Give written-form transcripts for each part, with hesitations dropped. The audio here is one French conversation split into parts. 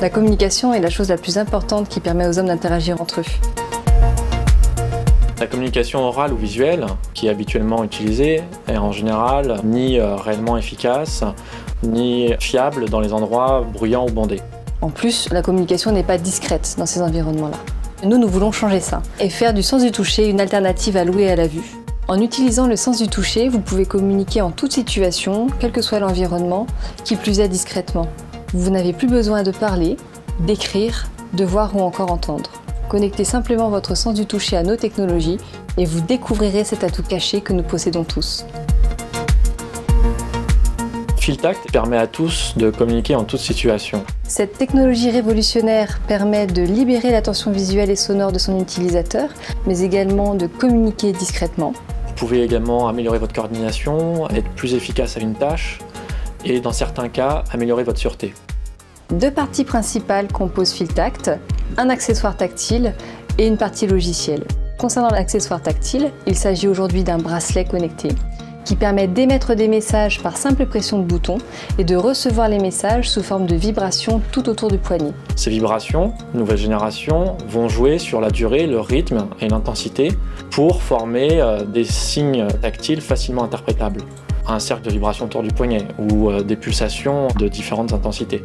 La communication est la chose la plus importante qui permet aux hommes d'interagir entre eux. La communication orale ou visuelle, qui est habituellement utilisée, est en général ni réellement efficace, ni fiable dans les endroits bruyants ou bondés. En plus, la communication n'est pas discrète dans ces environnements-là. Nous voulons changer ça et faire du sens du toucher une alternative à l'ouïe et à la vue. En utilisant le sens du toucher, vous pouvez communiquer en toute situation, quel que soit l'environnement, qui plus est discrètement. Vous n'avez plus besoin de parler, d'écrire, de voir ou encore entendre. Connectez simplement votre sens du toucher à nos technologies et vous découvrirez cet atout caché que nous possédons tous. FeelTact permet à tous de communiquer en toute situation. Cette technologie révolutionnaire permet de libérer l'attention visuelle et sonore de son utilisateur, mais également de communiquer discrètement. Vous pouvez également améliorer votre coordination, être plus efficace à une tâche et dans certains cas, améliorer votre sûreté. Deux parties principales composent FeelTact, un accessoire tactile et une partie logicielle. Concernant l'accessoire tactile, il s'agit aujourd'hui d'un bracelet connecté qui permet d'émettre des messages par simple pression de bouton et de recevoir les messages sous forme de vibrations tout autour du poignet. Ces vibrations, nouvelle génération, vont jouer sur la durée, le rythme et l'intensité pour former des signes tactiles facilement interprétables. Un cercle de vibrations autour du poignet ou des pulsations de différentes intensités.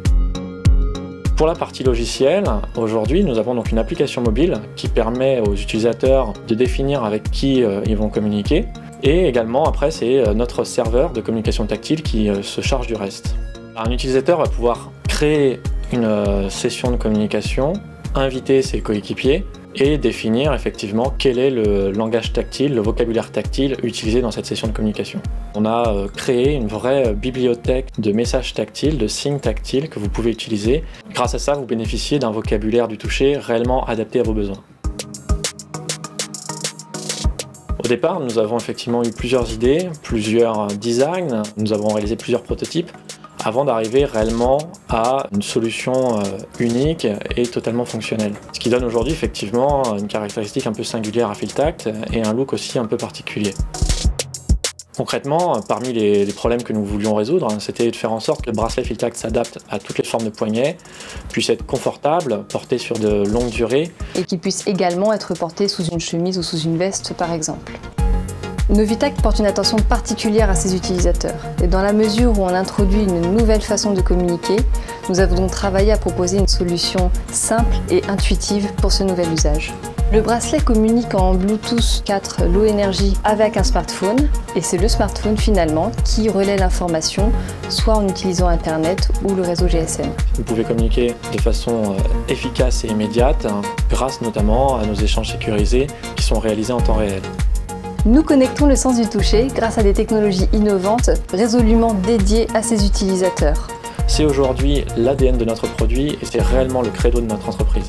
Pour la partie logicielle, aujourd'hui nous avons donc une application mobile qui permet aux utilisateurs de définir avec qui ils vont communiquer. Et également, après, c'est notre serveur de communication tactile qui se charge du reste. Un utilisateur va pouvoir créer une session de communication, inviter ses coéquipiers et définir effectivement quel est le langage tactile, le vocabulaire tactile utilisé dans cette session de communication. On a créé une vraie bibliothèque de messages tactiles, de signes tactiles que vous pouvez utiliser. Grâce à ça, vous bénéficiez d'un vocabulaire du toucher réellement adapté à vos besoins. Au départ, nous avons effectivement eu plusieurs idées, plusieurs designs, nous avons réalisé plusieurs prototypes avant d'arriver réellement à une solution unique et totalement fonctionnelle. Ce qui donne aujourd'hui effectivement une caractéristique un peu singulière à FeelTact et un look aussi un peu particulier. Concrètement, parmi les problèmes que nous voulions résoudre, c'était de faire en sorte que le bracelet FeelTact s'adapte à toutes les formes de poignet, puisse être confortable, porté sur de longues durées. Et qu'il puisse également être porté sous une chemise ou sous une veste par exemple. Novitact porte une attention particulière à ses utilisateurs. Et dans la mesure où on introduit une nouvelle façon de communiquer, nous avons donc travaillé à proposer une solution simple et intuitive pour ce nouvel usage. Le bracelet communique en Bluetooth 4 Low Energy avec un smartphone et c'est le smartphone finalement qui relaie l'information soit en utilisant Internet ou le réseau GSM. Vous pouvez communiquer de façon efficace et immédiate grâce notamment à nos échanges sécurisés qui sont réalisés en temps réel. Nous connectons le sens du toucher grâce à des technologies innovantes résolument dédiées à ses utilisateurs. C'est aujourd'hui l'ADN de notre produit et c'est réellement le credo de notre entreprise.